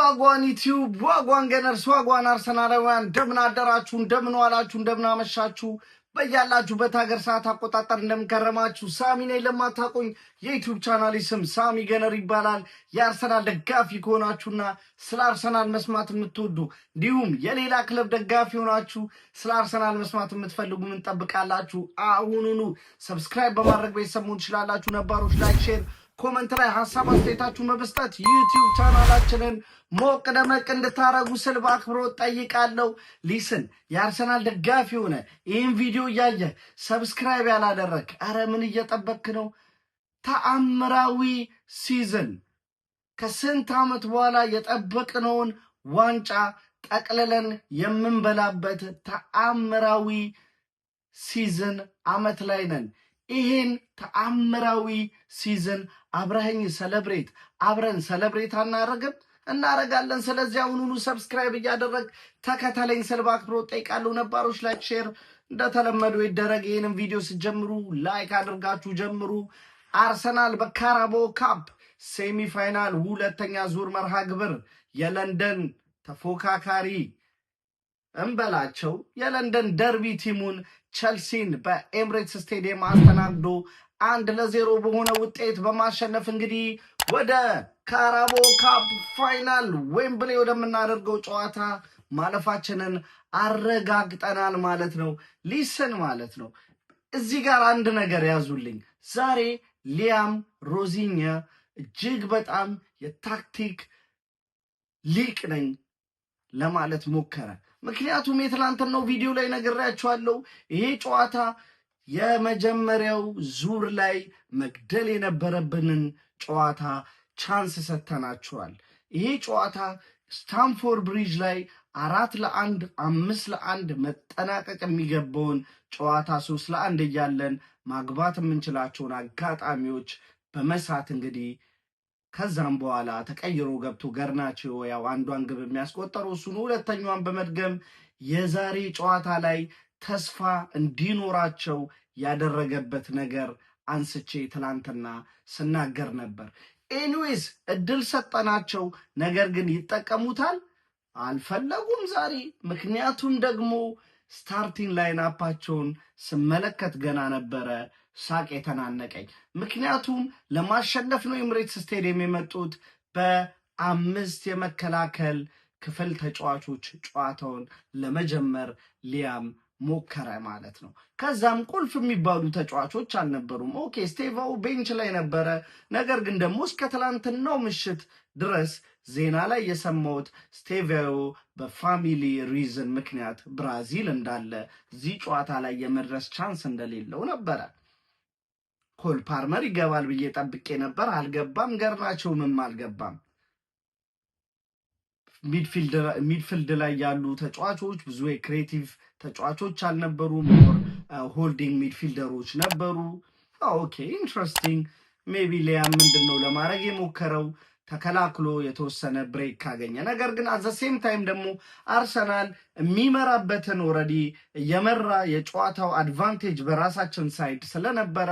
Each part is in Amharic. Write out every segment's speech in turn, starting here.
ዋጓን ዩቲዩብ ዋጓን ገነርስ ዋጓን አርሰናላውያን እንደምን አደራችሁ እንደምን ዋላችሁ እንደምን አመሻችሁ በያላችሁበት ሀገር ሰዓት አቆጣጠር እንደምከረማችሁ ሳሚ ነኝ። ለማታውቁኝ የዩቲዩብ ቻናሌ ስም ሳሚ ገነር ይባላል። የአርሰናል ደጋፊ ከሆናችሁና ስለ አርሰናል መስማት የምትወዱ እንዲሁም የሌላ ክለብ ደጋፊ ሆናችሁ ስለ አርሰናል መስማት የምትፈልጉ ምን ጠብቃላችሁ? አሁኑኑ ሰብስክራይብ በማድረግ ቤተሰብ መሆን ትችላላችሁ። ነባሮች ላይክ፣ ሼር፣ ኮሜንት ላይ ሀሳብ አስተያየታችሁን በመስጠት ዩቲዩብ ቻናላችንን ሞቅ ደመቅ እንድታረጉ ስል በአክብሮት ጠይቃለሁ። ሊስን የአርሰናል ደጋፊ ሆነ ይህን ቪዲዮ እያየ ሰብስክራይብ ያላደረግ አረ ምን እየጠበክ ነው? ተአምራዊ ሲዝን ከስንት ዓመት በኋላ የጠበቅነውን ዋንጫ ጠቅልለን የምንበላበት ተአምራዊ ሲዝን ዓመት ላይ ነን። ይህን ተአምራዊ ሲዝን አብረኸኝ አብረን ሰለብሬት እናረጋለን። ስለዚህ አሁኑኑ ሰብስክራይብ እያደረግ ተከተለኝ ስል በአክብሮት ጠይቃለሁ። ነባሮች ላይክ፣ ሼር እንደተለመደው ይደረግ። ይህንም ቪዲዮ ስትጀምሩ ላይክ አድርጋችሁ ጀምሩ። አርሰናል በካራባኦ ካፕ ሴሚፋይናል ሁለተኛ ዙር መርሃ ግብር የለንደን ተፎካካሪ እንበላቸው የለንደን ደርቢ ቲሙን ቸልሲን በኤምሬትስ ስቴዲየም አስተናግዶ 1-0 በሆነ ውጤት በማሸነፍ እንግዲህ ወደ ካራባኦ ካፕ ፋይናል ዌምብሌ ወደምናደርገው ጨዋታ ማለፋችንን አረጋግጠናል ማለት ነው። ሊስን ማለት ነው። እዚህ ጋር አንድ ነገር ያዙልኝ። ዛሬ ሊያም ሮዚኛ እጅግ በጣም የታክቲክ ሊቅ ነኝ ለማለት ሞከረ። ምክንያቱም የትላንትናው ቪዲዮ ላይ ነግሬያችኋለሁ። ይሄ ጨዋታ የመጀመሪያው ዙር ላይ መግደል የነበረብንን ጨዋታ ቻንስ ሰተናችኋል። ይሄ ጨዋታ ስታንፎርድ ብሪጅ ላይ 4-1 5-1 መጠናቀቅ የሚገባውን ጨዋታ 3-1 እያለን ማግባት የምንችላቸውን አጋጣሚዎች በመሳት እንግዲህ ከዛም በኋላ ተቀይሮ ገብቶ ገርናቾ ያው አንዷን ግብ የሚያስቆጠረው እሱ ነው። ሁለተኛዋን በመድገም የዛሬ ጨዋታ ላይ ተስፋ እንዲኖራቸው ያደረገበት ነገር አንስቼ ትላንትና ስናገር ነበር። ኤኒዌይስ እድል ሰጠናቸው፣ ነገር ግን ይጠቀሙታል አልፈለጉም ዛሬ። ምክንያቱም ደግሞ ስታርቲንግ ላይናፓቸውን ስመለከት ገና ነበረ ሳቅ የተናነቀኝ። ምክንያቱም ለማሸነፍ ነው ኤምሬትስ ስቴዲየም የመጡት። በ5 የመከላከል ክፍል ተጫዋቾች ጨዋታውን ለመጀመር ሊያም ሞከረ ማለት ነው። ከዛም ቁልፍ የሚባሉ ተጫዋቾች አልነበሩም። ኦኬ ስቴቫኦ ቤንች ላይ ነበረ። ነገር ግን ደግሞ እስከ ትላንትናው ምሽት ድረስ ዜና ላይ የሰማሁት ስቴቫኦ በፋሚሊ ሪዝን ምክንያት ብራዚል እንዳለ እዚህ ጨዋታ ላይ የመድረስ ቻንስ እንደሌለው ነበረ። ኮል ፓልመር ይገባል ብዬ ጠብቄ ነበር፣ አልገባም። ገርናቾም አልገባም። ሚድፊልድ ላይ ያሉ ተጫዋቾች ብዙ የክሬቲቭ ተጫዋቾች አልነበሩም። ሆልዲንግ ሚድፊልደሮች ነበሩ። ኦኬ ኢንትረስቲንግ። ሜቢ ሊያም ምንድነው ለማድረግ የሞከረው ተከላክሎ የተወሰነ ብሬክ ካገኘ። ነገር ግን አዘ ሴም ታይም ደግሞ አርሰናል የሚመራበትን ኦልሬዲ እየመራ የጨዋታው አድቫንቴጅ በራሳችን ሳይድ ስለነበረ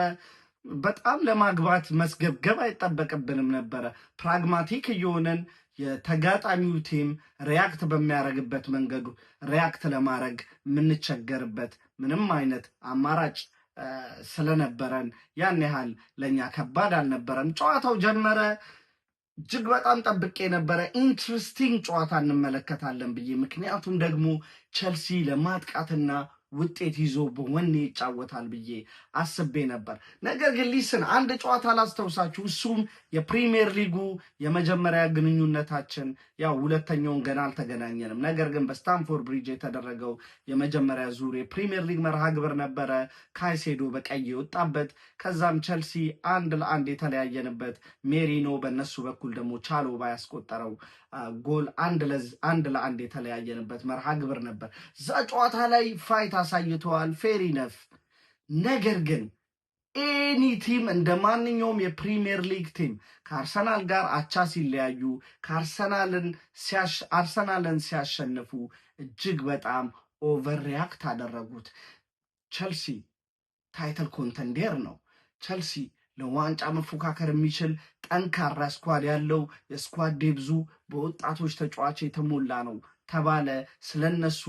በጣም ለማግባት መስገብገብ አይጠበቅብንም ነበረ። ፕራግማቲክ እየሆነን የተጋጣሚው ቲም ሪያክት በሚያደርግበት መንገዱ ሪያክት ለማድረግ የምንቸገርበት ምንም አይነት አማራጭ ስለነበረን ያን ያህል ለእኛ ከባድ አልነበረም። ጨዋታው ጀመረ። እጅግ በጣም ጠብቄ ነበረ ኢንትረስቲንግ ጨዋታ እንመለከታለን ብዬ። ምክንያቱም ደግሞ ቸልሲ ለማጥቃትና ውጤት ይዞ በወኔ ይጫወታል ብዬ አስቤ ነበር። ነገር ግን ሊስን አንድ ጨዋታ ላስታውሳችሁ። እሱም የፕሪሚየር ሊጉ የመጀመሪያ ግንኙነታችን፣ ያው ሁለተኛውን ገና አልተገናኘንም። ነገር ግን በስታንፎርድ ብሪጅ የተደረገው የመጀመሪያ ዙር የፕሪሚየር ሊግ መርሃ ግብር ነበረ። ካይሴዶ በቀይ የወጣበት፣ ከዛም ቸልሲ 1-1 የተለያየንበት፣ ሜሪኖ በነሱ በኩል ደግሞ ቻሎባ ያስቆጠረው ጎል 1-1 የተለያየንበት መርሃ ግብር ነበር። እዛ ጨዋታ ላይ ፋይት አሳይተዋል። ፌር ኢነፍ። ነገር ግን ኤኒ ቲም እንደ ማንኛውም የፕሪሚየር ሊግ ቲም ከአርሰናል ጋር አቻ ሲለያዩ አርሰናልን ሲያሸንፉ እጅግ በጣም ኦቨር ሪያክት አደረጉት። ቸልሲ ታይትል ኮንተንዴር ነው። ቸልሲ ለዋንጫ መፎካከር የሚችል ጠንካራ ስኳድ ያለው የስኳድ ዴብዙ በወጣቶች ተጫዋች የተሞላ ነው ተባለ። ስለነሱ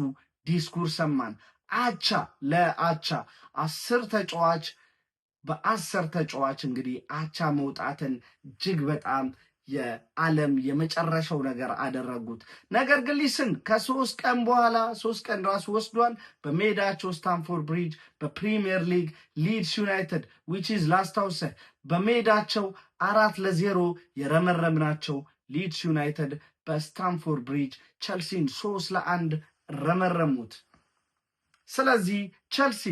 ዲስኩር ሰማን። አቻ ለአቻ 10 ተጫዋች በ10 ተጫዋች እንግዲህ አቻ መውጣትን እጅግ በጣም የዓለም የመጨረሻው ነገር አደረጉት። ነገር ግን ሊስን ከ3 ቀን በኋላ 3 ቀን ራሱ ወስዷል። በሜዳቸው ስታንፎርድ ብሪጅ በፕሪሚየር ሊግ ሊድስ ዩናይትድ ዊች ኢዝ ላስታውሰ በሜዳቸው 4-0 የረመረምናቸው ሊድስ ዩናይትድ በስታንፎርድ ብሪጅ ቸልሲን 3-1 ረመረሙት። ስለዚህ ቸልሲ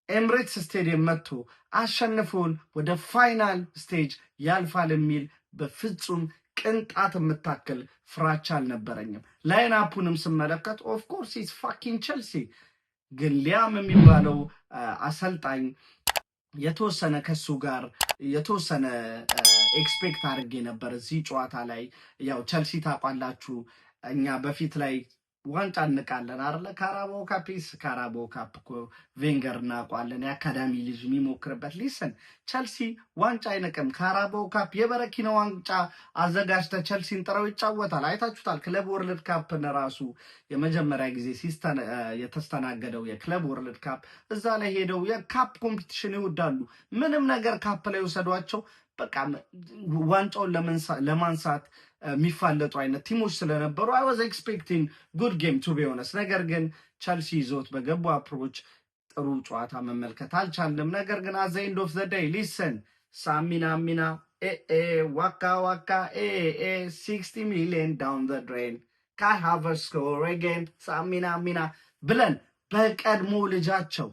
ኤምሬትስ ስቴዲየም መጥቶ አሸንፎን ወደ ፋይናል ስቴጅ ያልፋል የሚል በፍጹም ቅንጣት የምታክል ፍራቻ አልነበረኝም። ላይናፑንም ስመለከት ኦፍኮርስ ኢዝ ፋኪንግ ቸልሲ። ግን ሊያም የሚባለው አሰልጣኝ የተወሰነ ከሱ ጋር የተወሰነ ኤክስፔክት አድርጌ ነበር እዚህ ጨዋታ ላይ። ያው ቸልሲ ታውቃላችሁ እኛ በፊት ላይ ዋንጫ እንቃለን አይደለ? ካራባኦ ካፕስ ካራባኦ ካፕ እኮ ቬንገር እናውቀዋለን፣ የአካዳሚ ልጅ የሚሞክርበት። ሊስን ቸልሲ ዋንጫ አይነቅም። ካራባኦ ካፕ የበረኪና ዋንጫ አዘጋጅተ ቸልሲን ጥረው ይጫወታል። አይታችሁታል። ክለብ ወርልድ ካፕን ራሱ የመጀመሪያ ጊዜ የተስተናገደው የክለብ ወርልድ ካፕ እዛ ላይ ሄደው የካፕ ኮምፒቲሽን ይወዳሉ። ምንም ነገር ካፕ ላይ ወሰዷቸው። በቃ ዋንጫውን ለማንሳት የሚፋለጡ አይነት ቲሞች ስለነበሩ አይ ዋዝ ኤክስፔክቲንግ ጉድ ጌም ቱ ቢ ሆነስ። ነገር ግን ቸልሲ ይዞት በገቡ አፕሮች ጥሩ ጨዋታ መመልከት አልቻልንም። ነገር ግን አዘ ኤንድ ኦፍ ዘ ዴይ ሊሰን ሳሚና ሚና ዋካ ዋካ 60 ሚሊዮን ዳውን ዘ ድሬን ካይ ሃቨርትዝ ስኮር አጌን ሳሚና ሚና ብለን በቀድሞ ልጃቸው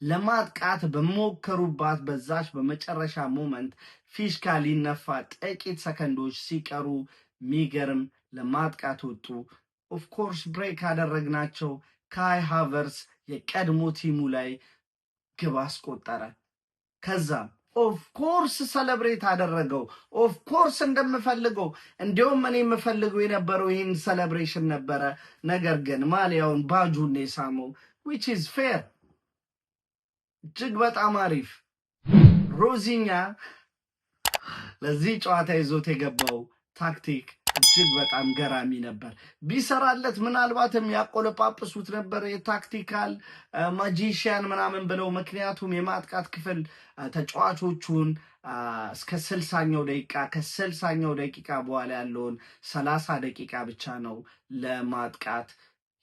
ለማጥቃት በሞከሩባት በዛች በመጨረሻ ሞመንት ፊሽካ ሊነፋ ጥቂት ሰከንዶች ሲቀሩ ሚገርም ለማጥቃት ወጡ። ኦፍኮርስ ብሬክ አደረግናቸው። ካይ ሃቨርትዝ የቀድሞ ቲሙ ላይ ግብ አስቆጠረ። ከዛም ኦፍኮርስ ሰለብሬት አደረገው። ኦፍኮርስ እንደምፈልገው እንዲሁም እኔ የምፈልገው የነበረው ይህን ሰለብሬሽን ነበረ። ነገር ግን ማሊያውን ባጁን የሳመው ዊች ኢዝ ፌር እጅግ በጣም አሪፍ። ሮዚኛ ለዚህ ጨዋታ ይዞት የገባው ታክቲክ እጅግ በጣም ገራሚ ነበር። ቢሰራለት ምናልባትም ያቆለጳጵሱት ነበር የታክቲካል ማጂሽያን ምናምን ብለው። ምክንያቱም የማጥቃት ክፍል ተጫዋቾቹን እስከ 60ኛው ደቂቃ ከ60ኛው ደቂቃ በኋላ ያለውን 30 ደቂቃ ብቻ ነው ለማጥቃት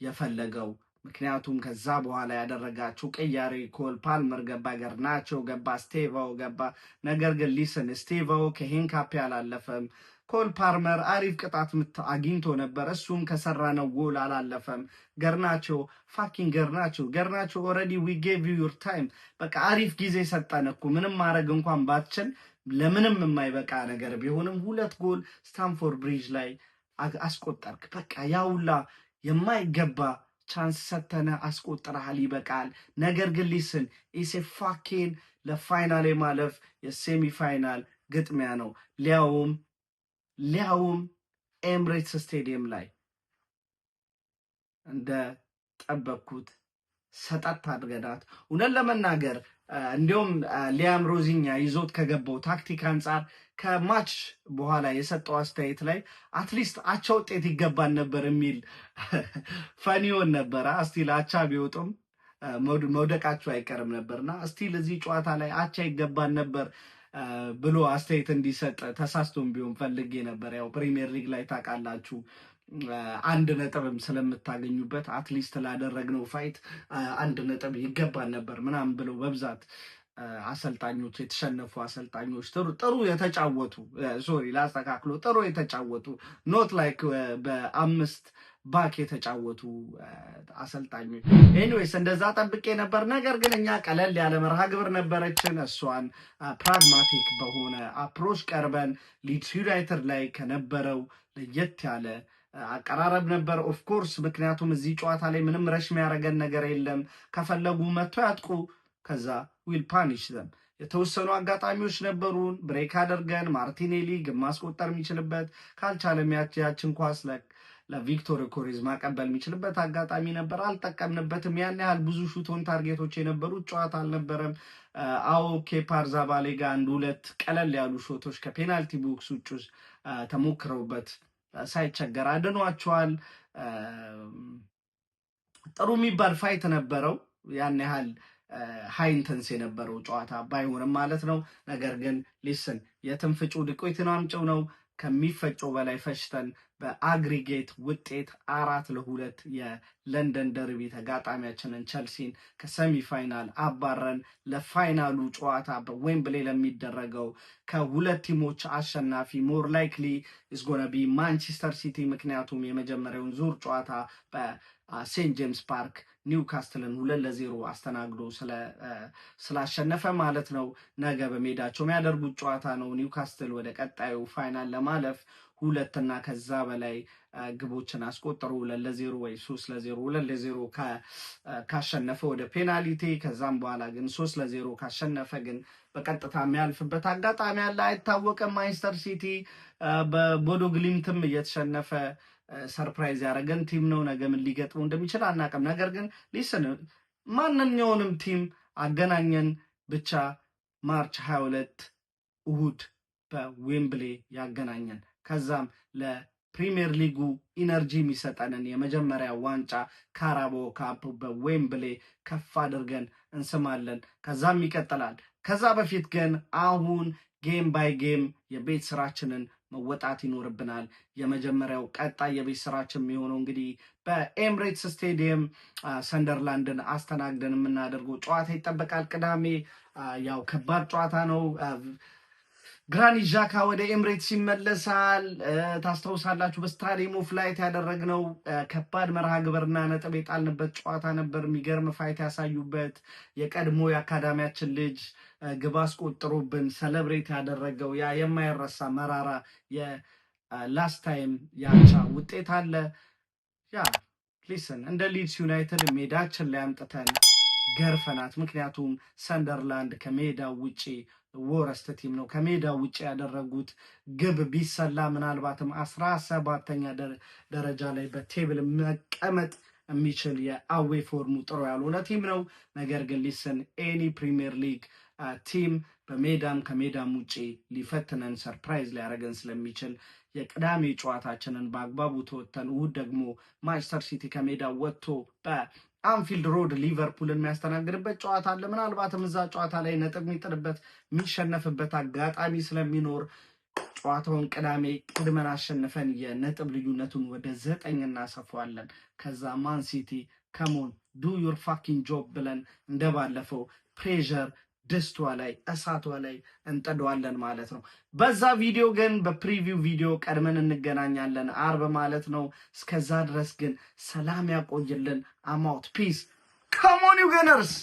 የፈለገው። ምክንያቱም ከዛ በኋላ ያደረጋቸው ቅያሬ ኮል ፓልመር ገባ፣ ገርናቾ ገባ፣ ስቴቫኦ ገባ። ነገር ግን ሊስን ስቴቫኦ ከሄንካፔ አላለፈም። ኮል ፓልመር አሪፍ ቅጣት ምት አግኝቶ ነበር፣ እሱም ከሰራነው ጎል አላለፈም። ገርናቾ ፋኪንግ ገርናቾ ኦልሬዲ ዊ ጌቭ ዩ ዩር ታይም። በቃ አሪፍ ጊዜ ሰጠን እኮ ምንም ማድረግ እንኳን ባትችል ለምንም የማይበቃ ነገር ቢሆንም 2 ጎል ስታንፎርድ ብሪጅ ላይ አስቆጠርክ። በቃ ያውላ የማይገባ ቻንስ ሰተነ አስቆጥረሃል፣ ይበቃል። ነገር ግን ሊስን ኢሴ ፋኪን ለፋይናል የማለፍ የሴሚ ፋይናል ግጥሚያ ነው። ሊያውም ኤምሬትስ ስቴዲየም ላይ እንደ ጠበቅኩት ሰጠት አድርገናት። እውነት ለመናገር እንዲሁም ሊያም ሮዚኛ ይዞት ከገባው ታክቲክ አንጻር ከማች በኋላ የሰጠው አስተያየት ላይ አትሊስት አቻ ውጤት ይገባን ነበር የሚል ፈኒዮን ነበረ። እስቲል አቻ ቢወጡም መውደቃቸው አይቀርም ነበርና እስቲል እዚህ ጨዋታ ላይ አቻ ይገባን ነበር ብሎ አስተያየት እንዲሰጥ ተሳስቶም ቢሆን ፈልጌ ነበር። ያው ፕሪሚየር ሊግ ላይ ታውቃላችሁ 1 ነጥብም ስለምታገኙበት አትሊስት ላደረግነው ፋይት 1 ነጥብ ይገባን ነበር ምናምን ብለው በብዛት አሰልጣኞች የተሸነፉ አሰልጣኞች ጥሩ የተጫወቱ ጥሩ የተጫወቱ ኖት ላይክ በ5 ባክ የተጫወቱ አሰልጣኞች ኤኒዌይስ እንደዛ ጠብቄ ነበር። ነገር ግን እኛ ቀለል ያለ መርሃ ግብር ነበረችን። እሷን ፕራግማቲክ በሆነ አፕሮች ቀርበን ሊድስ ዩናይትድ ላይ ከነበረው ለየት ያለ አቀራረብ ነበር። ኦፍኮርስ ምክንያቱም እዚህ ጨዋታ ላይ ምንም ረሽ የሚያደርገን ነገር የለም። ከፈለጉ መጥቶ ያጥቁ፣ ከዛ ዊል ፓኒሽ ዘም። የተወሰኑ አጋጣሚዎች ነበሩን፣ ብሬክ አድርገን ማርቲኔሊ ግን ማስቆጠር የሚችልበት ካልቻለም ያችን ኳስ ለቪክቶር ኮሬዝ ማቀበል የሚችልበት አጋጣሚ ነበር፣ አልጠቀምንበትም። ያን ያህል ብዙ ሹቶን ታርጌቶች የነበሩት ጨዋታ አልነበረም። አዎ ኬፓ አሪዛባላጋ አንድ ሁለት ቀለል ያሉ ሾቶች ከፔናልቲ ቦክስ ውጭ ተሞክረውበት ሳይቸገር አድኗቸዋል። ጥሩ የሚባል ፋይት ነበረው። ያን ያህል ሃይ ኢንተንስ የነበረው ጨዋታ ባይሆንም ማለት ነው። ነገር ግን ሊስን የትንፍጩ ድቆይትን አምጪው ነው። ከሚፈጨው በላይ ፈጭተን በአግሪጌት ውጤት 4-2 የለንደን ደርቢ ተጋጣሚያችንን ቸልሲን ከሰሚፋይናል አባረን ለፋይናሉ ጨዋታ በዌምብሌ ለሚደረገው ከሁለት ቲሞች አሸናፊ ሞር ላይክሊ ኢዝ ጎና ቢ ማንቸስተር ሲቲ። ምክንያቱም የመጀመሪያውን ዙር ጨዋታ በሴንት ጄምስ ፓርክ ኒውካስትልን 2-0 አስተናግዶ ስላሸነፈ ማለት ነው። ነገ በሜዳቸው የሚያደርጉት ጨዋታ ነው። ኒውካስትል ወደ ቀጣዩ ፋይናል ለማለፍ ሁለትና ከዛ በላይ ግቦችን አስቆጠሩ 2-0 ወይ 3-0 2-0 ካሸነፈ ወደ ፔናልቲ፣ ከዛም በኋላ ግን 3-0 ካሸነፈ ግን በቀጥታ የሚያልፍበት አጋጣሚ አለ። አይታወቅም። ማንቸስተር ሲቲ በቦዶ ግሊምትም እየተሸነፈ ሰርፕራይዝ ያደረገን ቲም ነው። ነገ ምን ሊገጥመው እንደሚችል አናውቅም። ነገር ግን ሊስን ማንኛውንም ቲም አገናኘን ብቻ ማርች 22 እሁድ በዌምብሌ ያገናኘን። ከዛም ለፕሪሚየር ሊጉ ኢነርጂ የሚሰጠንን የመጀመሪያ ዋንጫ ካራባኦ ካፕ በዌምብሌ ከፍ አድርገን እንስማለን። ከዛም ይቀጥላል። ከዛ በፊት ግን አሁን ጌም ባይ ጌም የቤት ስራችንን መወጣት ይኖርብናል። የመጀመሪያው ቀጣይ የቤት ስራችን የሚሆነው እንግዲህ በኤምሬትስ ስቴዲየም ሰንደርላንድን አስተናግደን የምናደርገው ጨዋታ ይጠበቃል። ቅዳሜ ያው ከባድ ጨዋታ ነው። ግራኒት ዣካ ወደ ኤምሬትስ ይመለሳል። ታስታውሳላችሁ በስታዲየም ኦፍ ላይት ያደረግነው ከባድ መርሃ ግብርና ነጥብ የጣልንበት ጨዋታ ነበር። የሚገርም ፋይት ያሳዩበት የቀድሞ የአካዳሚያችን ልጅ ግብ አስቆጥሮብን ሰለብሬት ያደረገው ያ የማይረሳ መራራ የላስት ታይም ያቻ ውጤት አለ። ያ ሊስን እንደ ሊድስ ዩናይትድ ሜዳችን ላይ አምጥተን ገርፈናት። ምክንያቱም ሰንደርላንድ ከሜዳው ውጪ ወረስት ቲም ነው። ከሜዳው ውጪ ያደረጉት ግብ ቢሰላ ምናልባትም 17ኛ ደረጃ ላይ በቴብል መቀመጥ የሚችል የአዌ ፎርሙ ጥሩ ያልሆነ ቲም ነው። ነገር ግን ሊስን ኤኒ ፕሪሚየር ሊግ ቲም በሜዳም ከሜዳም ውጪ ሊፈትነን ሰርፕራይዝ ሊያደርገን ስለሚችል የቅዳሜ ጨዋታችንን በአግባቡ ተወተን እሑድ ደግሞ ማንቸስተር ሲቲ ከሜዳው ወጥቶ በአንፊልድ ሮድ ሊቨርፑልን የሚያስተናግድበት ጨዋታ አለ። ምናልባትም እዛ ጨዋታ ላይ ነጥብ የሚጥልበት የሚሸነፍበት አጋጣሚ ስለሚኖር ጨዋታውን ቅዳሜ ቅድመን አሸንፈን የነጥብ ልዩነቱን ወደ 9 እናሰፋዋለን። ከዛ ማን ሲቲ ከሞን ዱ ዩር ፋኪንግ ጆብ ብለን እንደባለፈው ፕሬዠር ድስቷ ላይ እሳቷ ላይ እንጠደዋለን ማለት ነው። በዛ ቪዲዮ ግን በፕሪቪው ቪዲዮ ቀድመን እንገናኛለን አርብ ማለት ነው። እስከዛ ድረስ ግን ሰላም ያቆይልን። አማውት ፒስ። ካም ኦን ዩ ገነርስ።